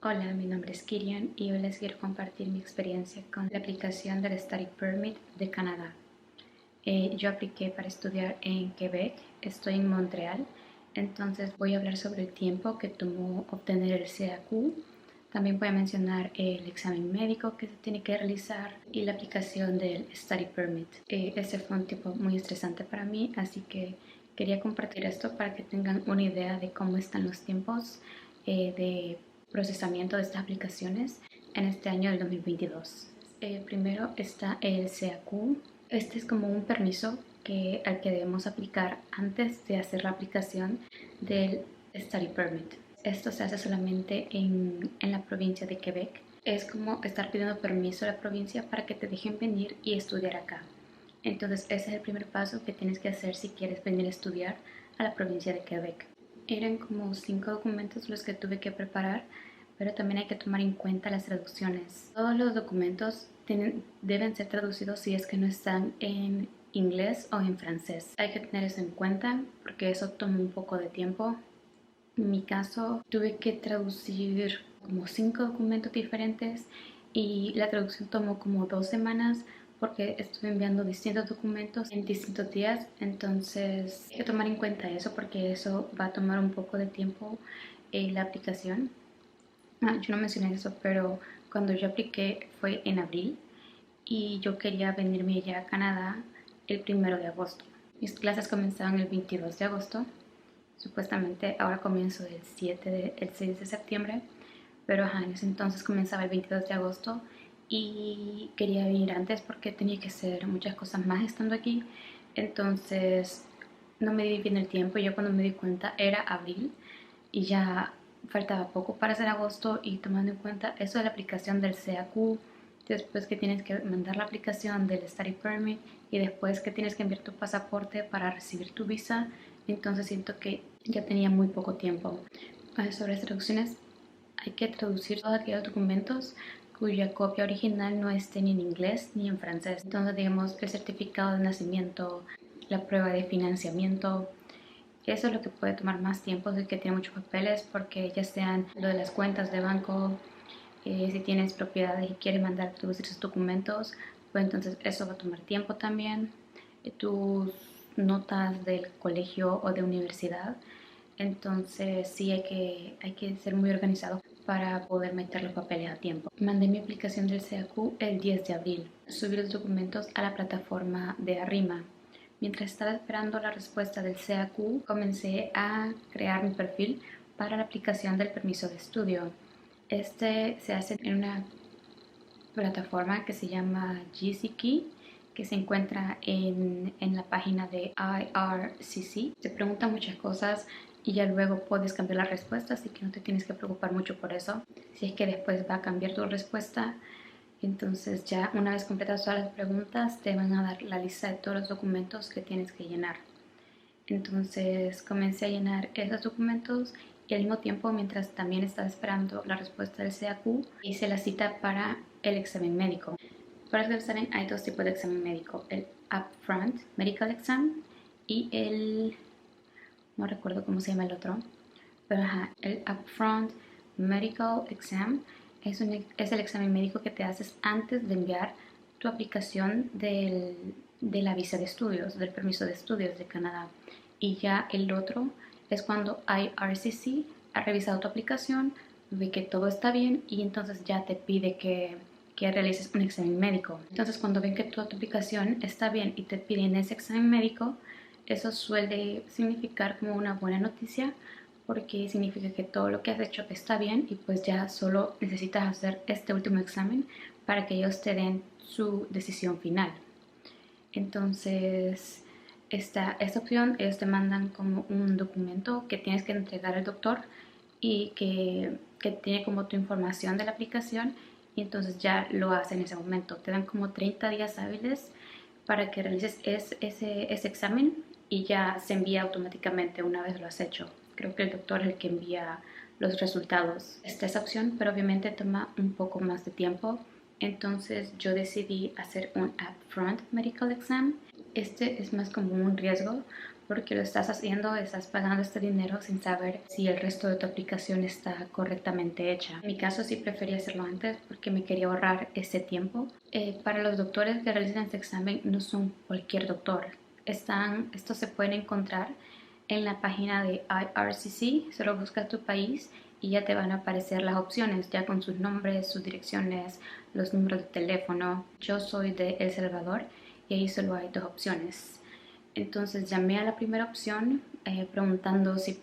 Hola, mi nombre es Kirian y hoy les quiero compartir mi experiencia con la aplicación del Study Permit de Canadá. Yo apliqué para estudiar en Quebec, estoy en Montreal, entonces voy a hablar sobre el tiempo que tomó obtener el CAQ. También voy a mencionar el examen médico que se tiene que realizar y la aplicación del Study Permit. Ese fue un tiempo muy estresante para mí, así que quería compartir esto para que tengan una idea de cómo están los tiempos de procesamiento de estas aplicaciones en este año del 2022. Primero está el CAQ. Este es como un permiso al que debemos aplicar antes de hacer la aplicación del Study Permit. Esto se hace solamente en la provincia de Quebec. Es como estar pidiendo permiso a la provincia para que te dejen venir y estudiar acá. Entonces ese es el primer paso que tienes que hacer si quieres venir a estudiar a la provincia de Quebec. Eran como 5 documentos los que tuve que preparar, pero también hay que tomar en cuenta las traducciones. Todos los documentos deben ser traducidos si es que no están en inglés o en francés. Hay que tener eso en cuenta porque eso toma un poco de tiempo. En mi caso tuve que traducir como 5 documentos diferentes y la traducción tomó como 2 semanas porque estuve enviando distintos documentos en distintos días, entonces hay que tomar en cuenta eso porque eso va a tomar un poco de tiempo la aplicación. Yo no mencioné eso, pero cuando yo apliqué fue en abril y yo quería venirme ya a Canadá el 1 de agosto. Mis clases comenzaron el 22 de agosto. Supuestamente ahora comienzo el 6 de septiembre, pero en ese entonces comenzaba el 22 de agosto y quería venir antes porque tenía que hacer muchas cosas más estando aquí. Entonces no me di bien el tiempo y yo cuando me di cuenta era abril y ya faltaba poco para ser agosto, y tomando en cuenta eso de la aplicación del CAQ, después que tienes que mandar la aplicación del Study Permit y después que tienes que enviar tu pasaporte para recibir tu visa, entonces siento que ya tenía muy poco tiempo. Sobre las traducciones, hay que traducir todos aquellos documentos cuya copia original no esté ni en inglés ni en francés. Entonces, digamos, el certificado de nacimiento, la prueba de financiamiento. Eso es lo que puede tomar más tiempo, es que tiene muchos papeles, porque ya sean lo de las cuentas de banco, si tienes propiedades y quieres mandar todos esos documentos, pues entonces eso va a tomar tiempo también. Tus notas del colegio o de universidad. Entonces sí hay que ser muy organizado para poder meter los papeles a tiempo. Mandé mi aplicación del CAQ el 10 de abril. Subí los documentos a la plataforma de Arrima. Mientras estaba esperando la respuesta del CAQ, comencé a crear mi perfil para la aplicación del permiso de estudio. Este se hace en una plataforma que se llama GCKey, que se encuentra en la página de IRCC. Te preguntan muchas cosas y ya luego puedes cambiar la respuesta, así que no te tienes que preocupar mucho por eso. Si es que después va a cambiar tu respuesta, entonces ya una vez completas todas las preguntas, te van a dar la lista de todos los documentos que tienes que llenar. Entonces comencé a llenar esos documentos y al mismo tiempo, mientras también estaba esperando la respuesta del CAQ, hice la cita para el examen médico. Para el examen hay dos tipos de examen médico: el Upfront Medical Exam y no recuerdo cómo se llama el otro, pero el Upfront Medical Exam es el examen médico que te haces antes de enviar tu aplicación de la visa de estudios, del permiso de estudios de Canadá. Y ya el otro es cuando IRCC ha revisado tu aplicación, ve que todo está bien y entonces ya te pide que realices un examen médico. Entonces, cuando ven que toda tu aplicación está bien y te piden ese examen médico, eso suele significar como una buena noticia, porque significa que todo lo que has hecho está bien y pues ya solo necesitas hacer este último examen para que ellos te den su decisión final. Entonces, esta opción, ellos te mandan como un documento que tienes que entregar al doctor y que tiene como tu información de la aplicación, y entonces ya lo hacen en ese momento. Te dan como 30 días hábiles para que realices ese examen y ya se envía automáticamente una vez lo has hecho. Creo que el doctor es el que envía los resultados. Está esa opción, pero obviamente toma un poco más de tiempo. Entonces yo decidí hacer un Upfront Medical Exam. Este es más como un riesgo porque lo estás haciendo, estás pagando este dinero sin saber si el resto de tu aplicación está correctamente hecha. En mi caso sí prefería hacerlo antes porque me quería ahorrar ese tiempo. Para los doctores que realizan este examen no son cualquier doctor. Estos se pueden encontrar en la página de IRCC, solo busca tu país y ya te van a aparecer las opciones, ya con sus nombres, sus direcciones, los números de teléfono. Yo soy de El Salvador y ahí solo hay dos opciones. Entonces llamé a la primera opción preguntando si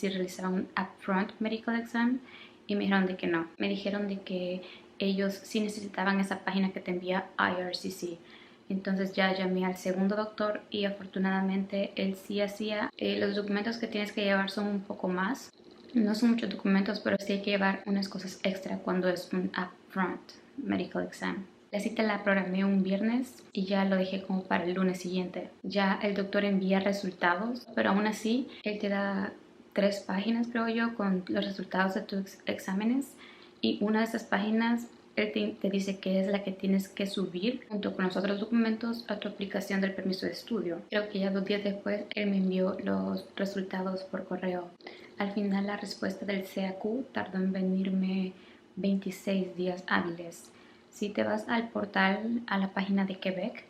realizaban un upfront medical exam y me dijeron de que no. Me dijeron de que ellos sí necesitaban esa página que te envía IRCC. Entonces ya llamé al segundo doctor y afortunadamente él sí hacía. Los documentos que tienes que llevar son un poco más. No son muchos documentos, pero sí hay que llevar unas cosas extra cuando es un upfront medical exam. La cita la programé un viernes y ya lo dejé como para el lunes siguiente. Ya el doctor envía resultados, pero aún así él te da 3 páginas, creo yo, con los resultados de tus exámenes, y una de esas páginas él te dice que es la que tienes que subir junto con los otros documentos a tu aplicación del permiso de estudio. Creo que ya 2 días después él me envió los resultados por correo. Al final la respuesta del CAQ tardó en venirme 26 días hábiles. Si te vas al portal, a la página de Quebec,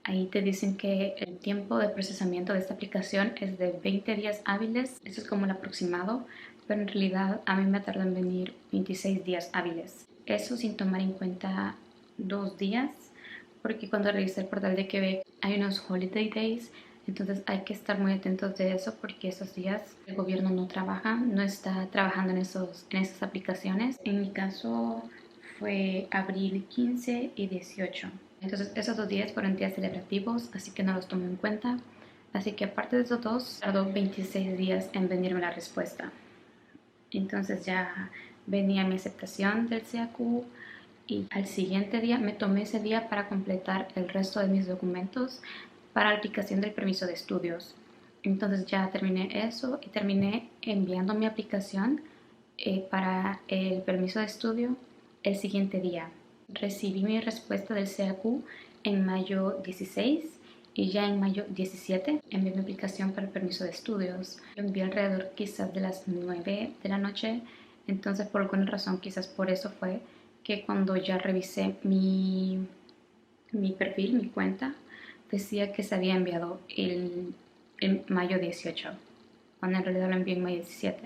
ahí te dicen que el tiempo de procesamiento de esta aplicación es de 20 días hábiles. Eso es como el aproximado, pero en realidad a mí me tardó en venir 26 días hábiles. Eso sin tomar en cuenta 2 días, porque cuando revisé el portal de Quebec hay unos holiday days, entonces hay que estar muy atentos de eso porque esos días el gobierno no trabaja, no está trabajando en esas aplicaciones. En mi caso fue abril 15 y 18. Entonces esos 2 días fueron días celebrativos, así que no los tomé en cuenta. Así que aparte de esos 2, tardó 26 días en venirme la respuesta. Entonces ya venía mi aceptación del CAQ y al siguiente día me tomé ese día para completar el resto de mis documentos para la aplicación del permiso de estudios. Entonces ya terminé eso y terminé enviando mi aplicación para el permiso de estudio el siguiente día. Recibí mi respuesta del CAQ en mayo 16 y ya en mayo 17 envié mi aplicación para el permiso de estudios. Lo envié alrededor quizás de las 9 de la noche, entonces por alguna razón, quizás por eso fue que cuando ya revisé mi perfil, mi cuenta, decía que se había enviado en mayo 18, cuando en realidad lo envié en mayo 17.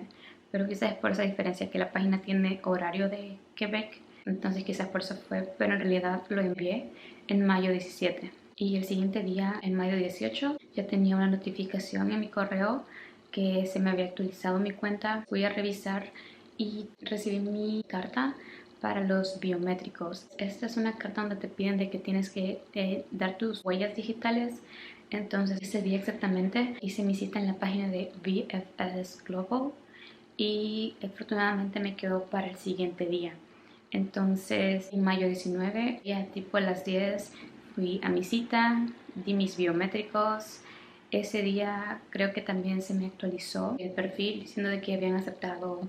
Pero quizás es por esa diferencia que la página tiene horario de Quebec, entonces quizás por eso fue, pero en realidad lo envié en mayo 17. Y el siguiente día, en mayo 18, ya tenía una notificación en mi correo que se me había actualizado mi cuenta. Fui a revisar y recibí mi carta para los biométricos. Esta es una carta donde te piden de que tienes que dar tus huellas digitales. Entonces ese día exactamente hice mi cita en la página de VFS Global y afortunadamente me quedó para el siguiente día. Entonces en mayo 19, ya tipo a las 10, fui a mi cita, di mis biométricos. Ese día creo que también se me actualizó el perfil diciendo de que habían aceptado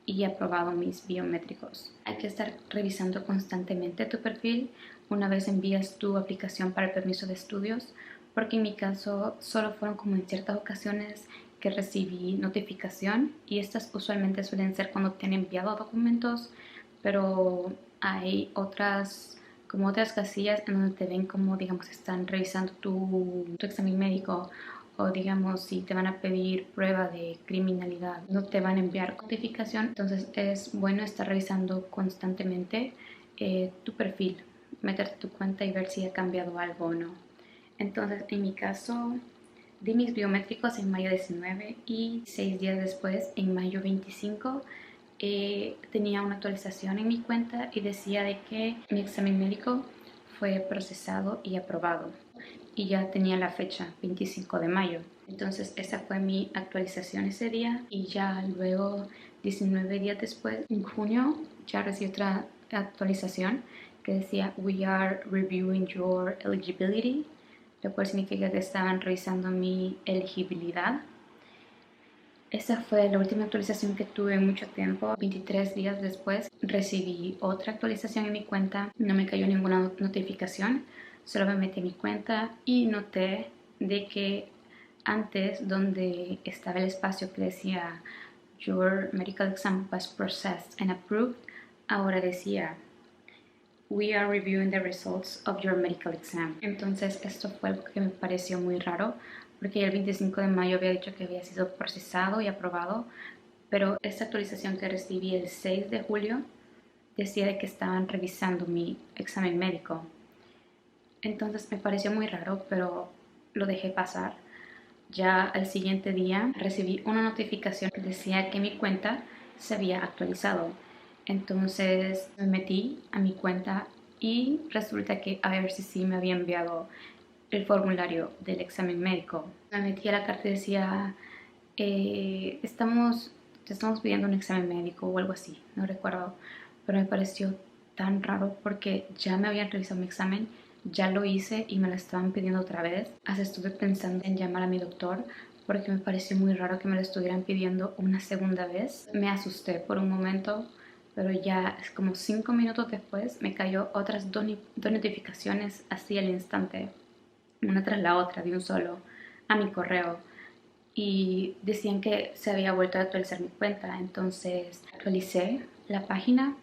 y aprobado mis biométricos. Hay que estar revisando constantemente tu perfil una vez envías tu aplicación para el permiso de estudios, porque en mi caso solo fueron como en ciertas ocasiones que recibí notificación y estas usualmente suelen ser cuando te han enviado documentos, pero hay otras casillas en donde te ven como, digamos, están revisando tu examen médico, o digamos si te van a pedir prueba de criminalidad, no te van a enviar notificación. Entonces es bueno estar revisando constantemente tu perfil, meterte tu cuenta y ver si ha cambiado algo o no. Entonces en mi caso di mis biométricos en mayo 19 y 6 días después, en mayo 25, tenía una actualización en mi cuenta y decía de que mi examen médico fue procesado y aprobado, y ya tenía la fecha 25 de mayo. Entonces esa fue mi actualización ese día, y ya luego 19 días después, en junio, ya recibí otra actualización que decía "We are reviewing your eligibility", lo cual significa que estaban revisando mi elegibilidad. Esa fue la última actualización que tuve en mucho tiempo. 23 días después recibí otra actualización en mi cuenta. No me cayó ninguna notificación, solo me metí en mi cuenta y noté de que Antes, donde estaba el espacio que decía Your medical exam was processed and approved, ahora decía We are reviewing the results of your medical exam. Entonces esto fue algo que me pareció muy raro, porque el 25 de mayo había dicho que había sido procesado y aprobado, pero esta actualización que recibí el 6 de julio decía de que estaban revisando mi examen médico. Entonces me pareció muy raro, pero lo dejé pasar. Ya al siguiente día recibí una notificación que decía que mi cuenta se había actualizado. Entonces me metí a mi cuenta y resulta que IRCC me había enviado el formulario del examen médico. Me metí a la carta y decía, te estamos pidiendo un examen médico o algo así, no recuerdo. Pero me pareció tan raro porque ya me habían realizado mi examen, ya lo hice y me lo estaban pidiendo otra vez. Hasta estuve pensando en llamar a mi doctor porque me pareció muy raro que me lo estuvieran pidiendo una segunda vez. Me asusté por un momento, pero ya es como 5 minutos después me cayó otras dos notificaciones así al instante, una tras la otra de un solo, a mi correo. Y decían que se había vuelto a actualizar mi cuenta, entonces actualicé la página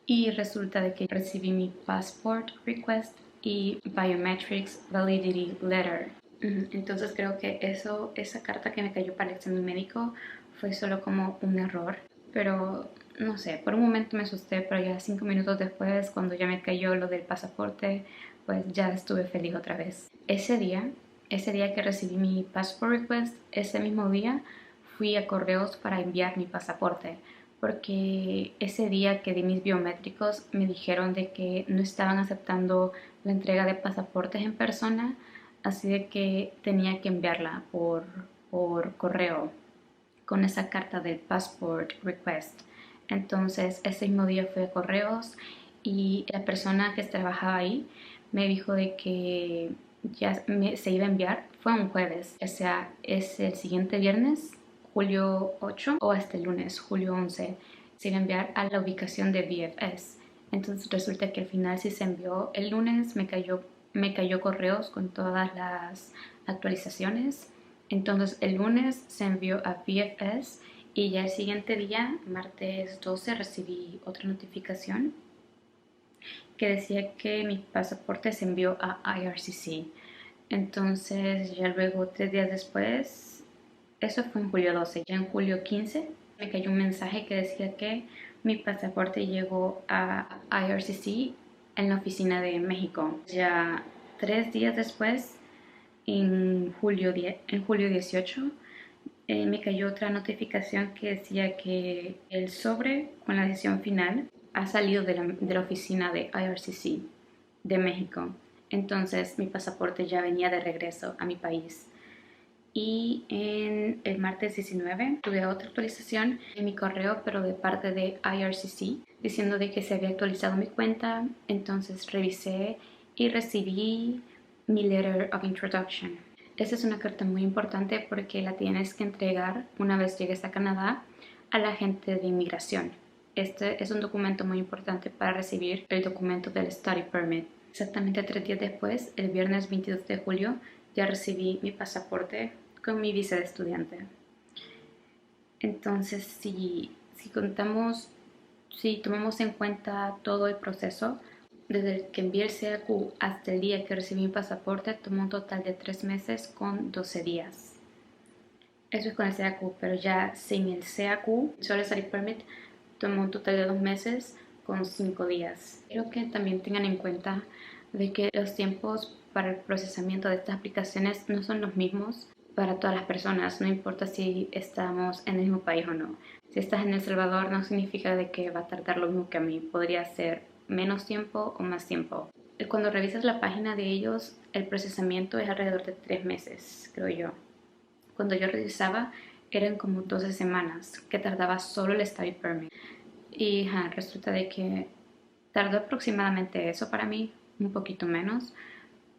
y resulta de que recibí mi passport request y biometrics validity letter. Entonces creo que esa carta que me cayó para el examen médico fue solo como un error, pero no sé, por un momento me asusté, pero ya 5 minutos después, cuando ya me cayó lo del pasaporte, pues ya estuve feliz otra vez. Ese día que recibí mi passport request, ese mismo día fui a correos para enviar mi pasaporte, porque ese día que di mis biométricos me dijeron de que no estaban aceptando la entrega de pasaportes en persona, así de que tenía que enviarla por correo con esa carta del passport request. Entonces ese mismo día fui a correos y la persona que trabajaba ahí me dijo de que se iba a enviar, fue un jueves, o sea, es el siguiente viernes, julio 8, o hasta el lunes, julio 11, se iba a enviar a la ubicación de VFS. Entonces resulta que al final sí se envió el lunes, me cayó correos con todas las actualizaciones. Entonces el lunes se envió a VFS y ya el siguiente día, martes 12, recibí otra notificación que decía que mi pasaporte se envió a IRCC. Entonces ya luego 3 días después, eso fue en julio 12, ya en julio 15 me cayó un mensaje que decía que mi pasaporte llegó a IRCC en la oficina de México. Ya 3 días después, en julio 18, me cayó otra notificación que decía que el sobre con la decisión final ha salido de la oficina de IRCC de México. Entonces mi pasaporte ya venía de regreso a mi país. Y en el martes 19 tuve otra actualización en mi correo, pero de parte de IRCC, diciendo de que se había actualizado mi cuenta. Entonces revisé y recibí mi Letter of Introduction. Esta es una carta muy importante porque la tienes que entregar una vez llegues a Canadá a la agente de inmigración. Este es un documento muy importante para recibir el documento del Study Permit. Exactamente 3 días después, el viernes 22 de julio, ya recibí mi pasaporte con mi visa de estudiante. Entonces, si tomamos en cuenta todo el proceso, desde el que envié el CAQ hasta el día que recibí mi pasaporte, tomó un total de 3 meses con 12 días. Eso es con el CAQ, pero ya sin el CAQ, solo el Study Permit, tomó un total de 2 meses con 5 días. Quiero que también tengan en cuenta de que los tiempos para el procesamiento de estas aplicaciones no son los mismos para todas las personas, no importa si estamos en el mismo país o no. Si estás en El Salvador no significa de que va a tardar lo mismo que a mí, podría ser menos tiempo o más tiempo. Cuando revisas la página de ellos, el procesamiento es alrededor de 3 meses, creo yo. Cuando yo revisaba, eran como 12 semanas que tardaba solo el Study Permit. Y resulta de que tardó aproximadamente eso para mí, un poquito menos.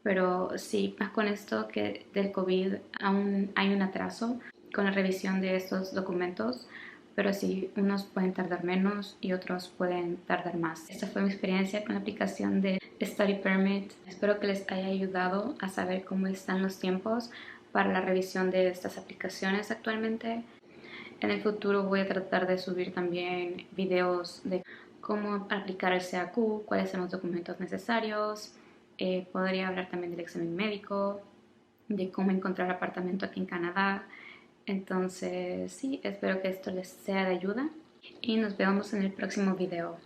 Pero sí, más con esto que del COVID aún hay un atraso con la revisión de estos documentos, pero sí, unos pueden tardar menos y otros pueden tardar más. Esta fue mi experiencia con la aplicación de Study Permit. Espero que les haya ayudado a saber cómo están los tiempos para la revisión de estas aplicaciones actualmente. En el futuro voy a tratar de subir también videos de cómo aplicar el CAQ, cuáles son los documentos necesarios. Podría hablar también del examen médico, de cómo encontrar apartamento aquí en Canadá. Entonces, sí, espero que esto les sea de ayuda y nos vemos en el próximo video.